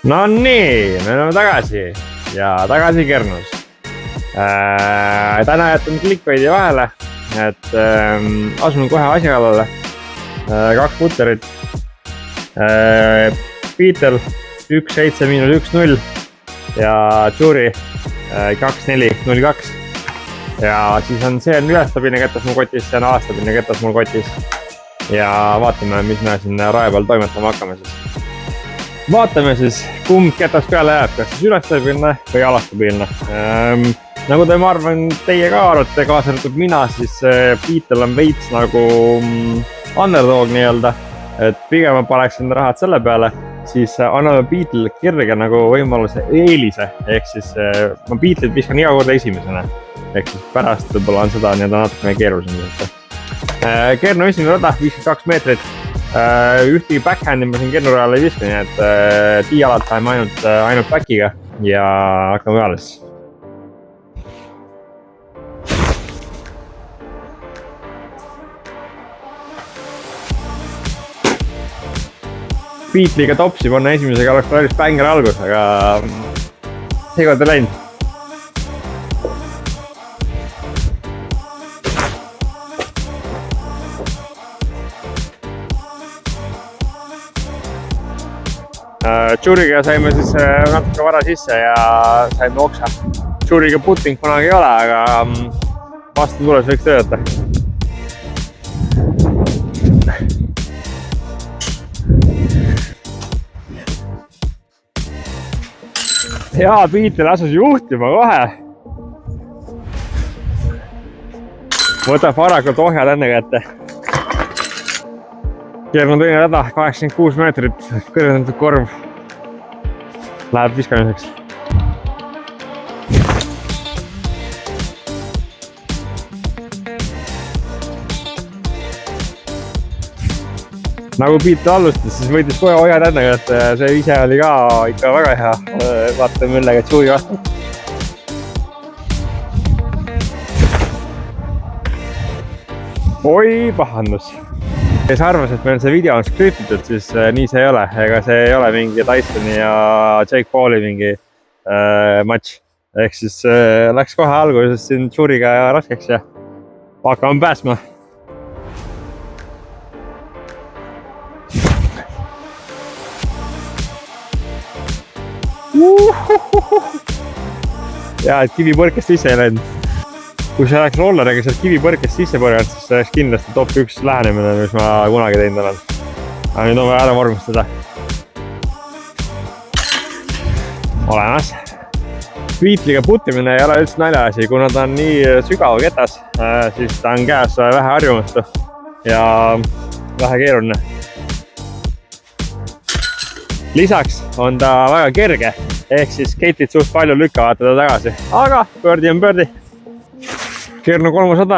No nii, me oleme tagasi ja tagasi Kernus. Täna jätan clickbait'i vahele, et asun kohe asja kallale. 2 putterit. Beetle 1.7-1.0 ja Jury 2.4.0.2. Ja siis on see ülestabiline ketas mul kotis, see on alastabiline ketas mul kotis. Ja vaatame, mis me siin rae peal toimetama hakkame siis. Vaatame siis, kumb ketas peale jääb, kas siis ülestabiilne või alastabiilne. Nagu te, ma arvan, teie ka arvate, kaasa arvatud mina, siis Beetle on veits nagu underdog nii-öelda. Et pigem ma paneks enda rahad selle peale, siis anname Beetle kirge nagu võimaluse eelise. Ehk siis ma Beetle'it viskan iga kord esimesena. Ehk siis pärast võib-olla on seda natukene keerulisem. Kernu esimene rada, 52 meetrit. Ühtegi backhandi ma siin Kernu rajal ei viska, nii et tiialad saime ainult backiga ja hakkame peales. Beetle'iga topsi panna esimesega oleks päris bänger algus, aga seekord ei läinud. Jury'ga saime siis natuke vara sisse ja saime oksa. Jury'ga putting kunagi ei ole, aga vastu tules võiks töötada. Jaa, Beetle asus juhtima kohe. Võtab varakult ohjad enne kätte. Kernu teine rada, 86 meetrit, kõrgendatud korv. Läheb viskamiseks. Nagu Beetle alustas, siis võitis kohe ohjad enne kätte ja see ise oli ka ikka väga hea. Vaatame millega Jury vastu. Oi, pahandus. Kes arvas, et meil see video on skriptitud, siis nii see ei ole. Ega see ei ole mingi Tysoni ja Jake Pauli mingi match. Ehk siis läks kohe alguses siin Jury'ga raskeks ja hakkame pääsma. Ja, et kivi põrkest sisse ei läinud. Kui see oleks rolleriga sealt kivi põrkest sisse põrjanud, siis see oleks kindlasti top 1 lähenemine, mis ma kunagi teinud olen. Aga nüüd on vaja ära vormistada. Olemas. Beetle'iga putimine ei ole üldse naljaasi, kuna ta on nii sügav ketas, siis ta on käes vähe harjumatu ja vähe keeruline. Lisaks on ta väga kerge, ehk siis keitid suht palju lükkavad teda tagasi. Aga birdie on birdie. Kernu 300,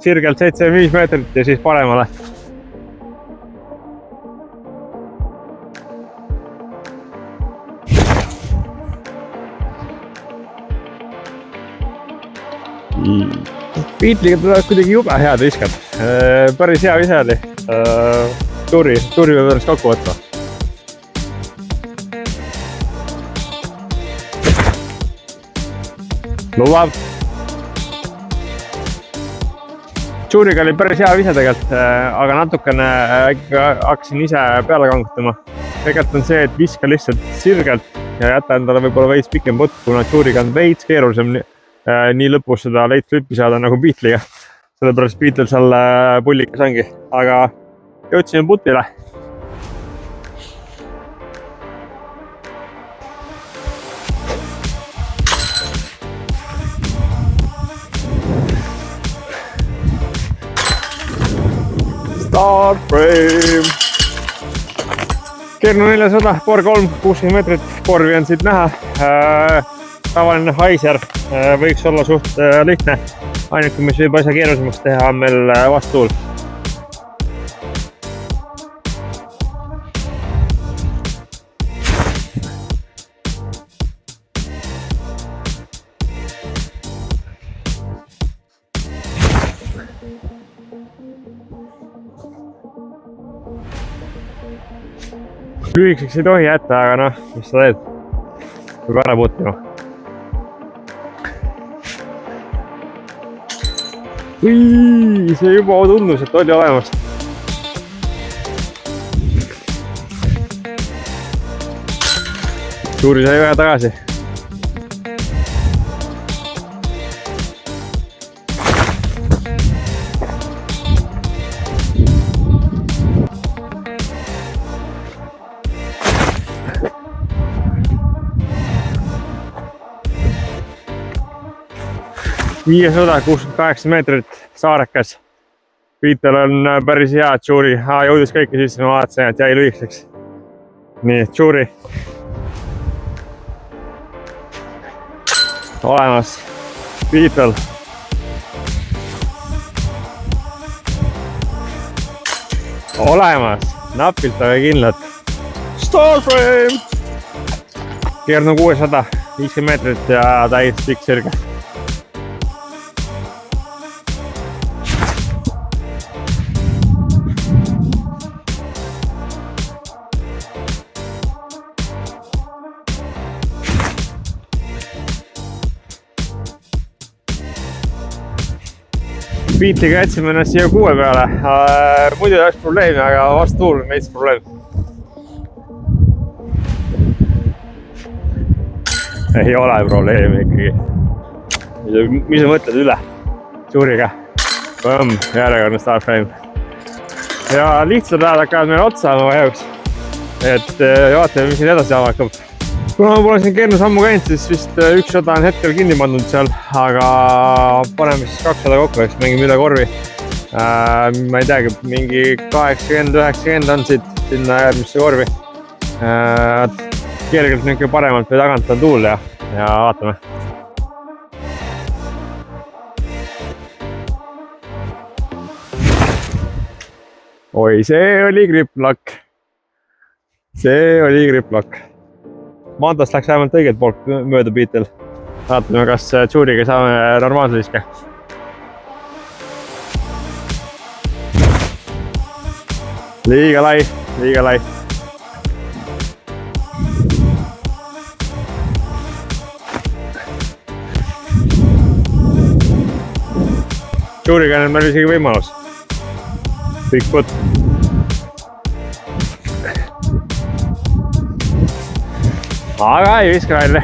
sirgelt 75 meetrit ja siis paremale. Beetle'iga tuleb kuidagi jube head viskad. Päris hea vise oli. Jury peab ennast kokku võtma. Lubab. Jury'ga oli päris hea vise tegelikult, aga natukene hakkasin ise peale kangutama. Tegelikult on see, et viska lihtsalt sirgelt ja jäta endale võib-olla veits pikem putt, kuna Jury'ga on veits keerulisem nii lõpus seda late flippi saada nagu Beetle'iga. Sellepärast Beetle seal pullikas ongi, aga jõudsime putile. Start frame. Kernu 400, por 3, 60 meetrit, korvi on siit näha. Tavaline haiser võiks olla suht lihtne. Ainuke, mis võib asja keerulisemaks teha, on meil vastuul. lühikeseks ei tohi jätta, aga noh, mis sa teed? Peab ära puutima. See juba tundus, et oli olemas. Suuri sai ühe tagasi. Viies oda, 68 meetrit, Saarekas. Piitel on päris hea, Tšuri jõudis kõike sisse, ma vaatasin, et jäi lühikeseks. Nii, Tšuri. Olemas, Piitel. Olemas, napilt aga kindlalt. Starframe! Keernu 600, 50 meetrit ja täis pikk sirge. Piitliga jätsime ennast siia 6 peale. Muidu ei oleks probleemi, aga vastu tuul on veits probleem. Ei ole probleemi ikkagi. Mis sa mõtled üle? Tšuriga. Põmm, järjekordne Starframe. Ja lihtsalt ajad hakkavad meil otsa ma vajuks. Et vaatame, mis siin edasi saama hakkab. Kuna ma pole siin Keernus ammu käinud, siis vist üks oda on hetkel kinni pandud seal, aga paneme siis 200 kokku, eks mängime üle korvi. Ma ei teagi, mingi 80-90 on siit sinna järgmisse korvi. Kergelt niisugune paremalt või tagant on tuul ja vaatame. Oi, see oli griplakk. See oli griplakk. Mandast läks vähemalt õigelt poolt mööda Piitel. Vaatame, kas Tšuriga saame normaalse viske. Liiga lai, liiga lai. Tšuriga on meil isegi võimalus. Bigfoot. Aga ei viska välja.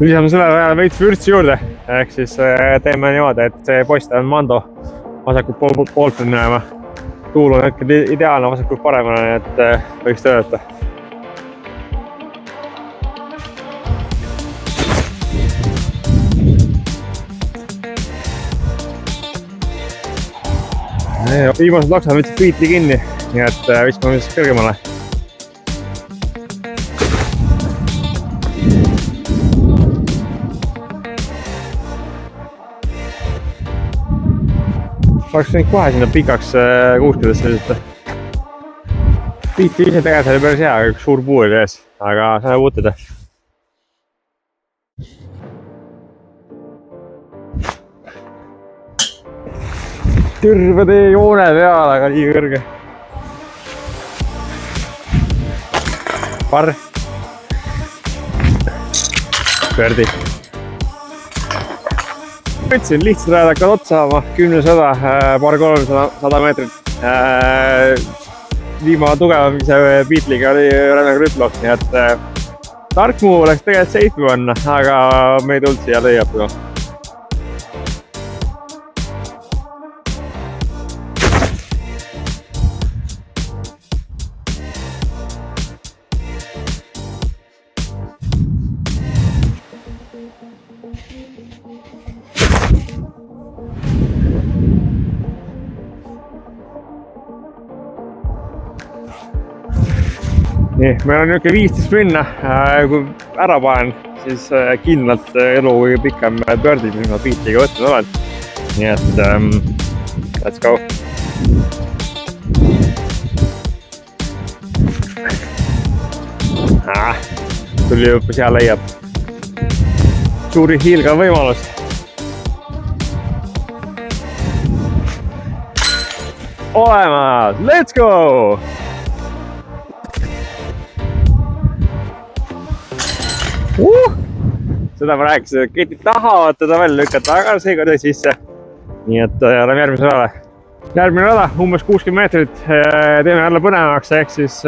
Lisame selle veits vürtsi juurde. Ehk siis teeme niimoodi, et see post on Mando vasakult poolt minema. Tuul on hetkel ideaalne vasakult paremana, nii et võiks töötada. Viimased loksad võtsid Piitli kinni, nii et viskame siis kõrgemale. Oleks võinud kohe sinna pikaks kuuskudesse lüsita. Piitli ise tegelikult oli päris hea, aga üks suur puu oli ees, aga saame puutuda. Terve tee joone peal, aga liiga kõrge. Parr. Pördi. Võtsin lihtsalt rajad hakkad otsa saama, 10 sada, paar 300 meetrit. Viima tugevam ise Piitliga oli räme griplokk, nii et tark muu oleks tegelikult seifi panna, aga me ei tulnud siia lõiapiga. Nii, meil on niisugune 15 minna, kui ära panen, siis kindlalt elu kõige pikem pördi, mis ma Piitliga võtnud olen. Nii et let's go! Tuli juba seal leiab. Suuri hiilga võimalus. Olemas, let's go! Seda ma rääkisin, et ketid tahavad teda välja lükata, aga seekord jäi sisse. Nii et oleme järgmise rada. Järgmine rada, umbes 60 meetrit. Teeme jälle põnevaks, ehk siis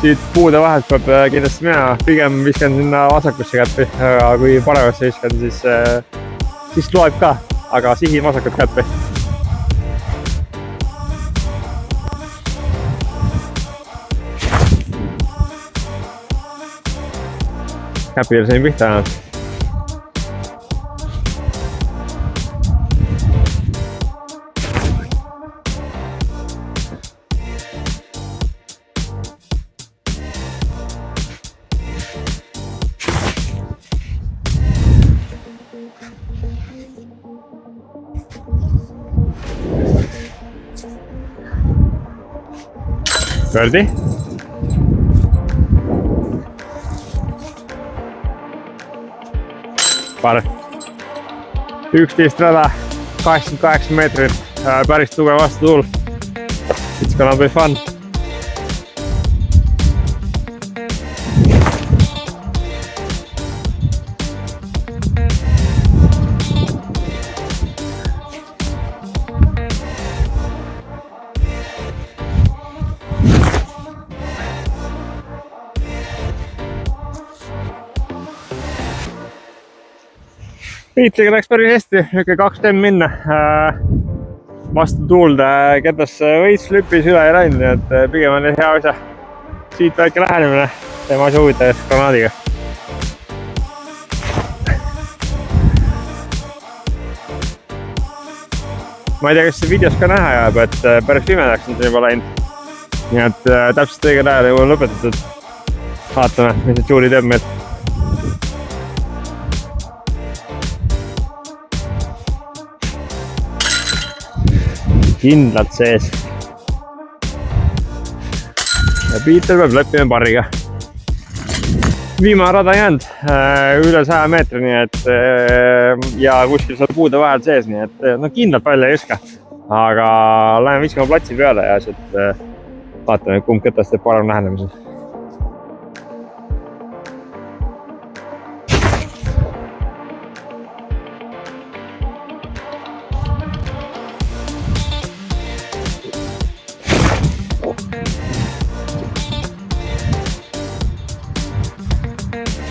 siit puude vahelt peab kindlasti minema. Pigem viskan sinna vasakusse käppi, aga kui paremasse viskan, siis loeb ka, aga sihin vasakut käppi. Käpile sain pihta ainult. Pöördi. Par 11 rada, 88 meetrit, päris tugev vastutuul. It's gonna be fun. Piitliga läks päris hästi, niisugune 2 temmi minna. Vastu tuulde ketasse veits flipis üle ei läinud, nii et pigem on hea asja. Siit väike lähenemine, teeme asja huvitavas granaadiga. Ma ei tea, kas see videos ka näha jääb, et päris pimedaks on see juba läinud. Nii et täpselt õige ajal juba lõpetatud. Vaatame, mis see Juuri teeb meil. Kindlalt sees. Ja Piiter peab lõppima pariga. Viimane rada jäänud üle 100 meetri, nii et ja kuskil seal puude vahel sees, nii et no kindlalt välja ei viska. Aga läheme viskama platsi peale ja siit vaatame, kumb ketast teeb parem lähenemise.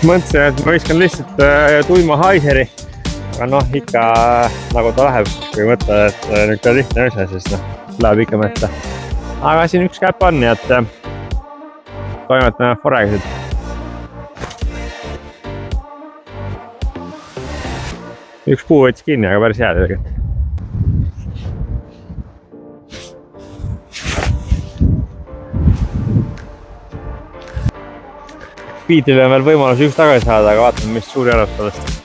Mõtlesin, et ma viskan lihtsalt tuima haiseri, aga noh, ikka nagu ta läheb, kui mõtle, et nüüd ka lihtne asja, siis läheb ikka metta. Aga siin üks käpp on, nii et toimetame foregisid. Üks puu võttis kinni, aga päris hea tegelikult. Piitil on veel võimalus üks tagasi saada, aga vaatame, mis suuri arvab sellest.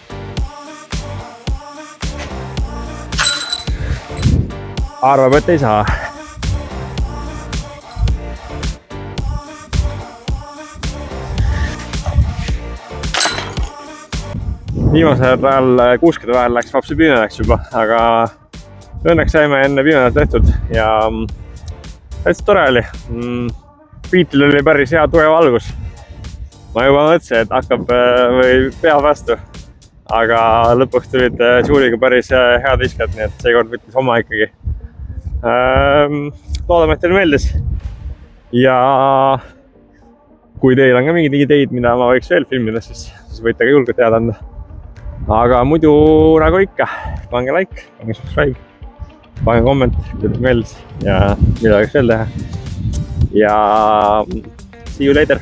Arvab, et ei saa. Viimasel ajal kuuskede vahel läks vapsi pimedaks juba, aga õnneks saime enne pimedat tehtud ja hästi tore oli. Piitil oli päris hea tugev algus. Ma juba mõtlesin, et hakkab või peab vastu, aga lõpuks tulid Juuriga päris head viskad, nii et seekord võttis oma ikkagi. Loodame, et teile meeldis. Ja kui teil on ka mingeid ideid, mida ma võiks veel filmida, siis võite ka julgelt teada anda. Aga muidu nagu ikka, pange like, pange subscribe, pange komment, kui teile meeldis ja mida võiks veel teha. Ja see you later!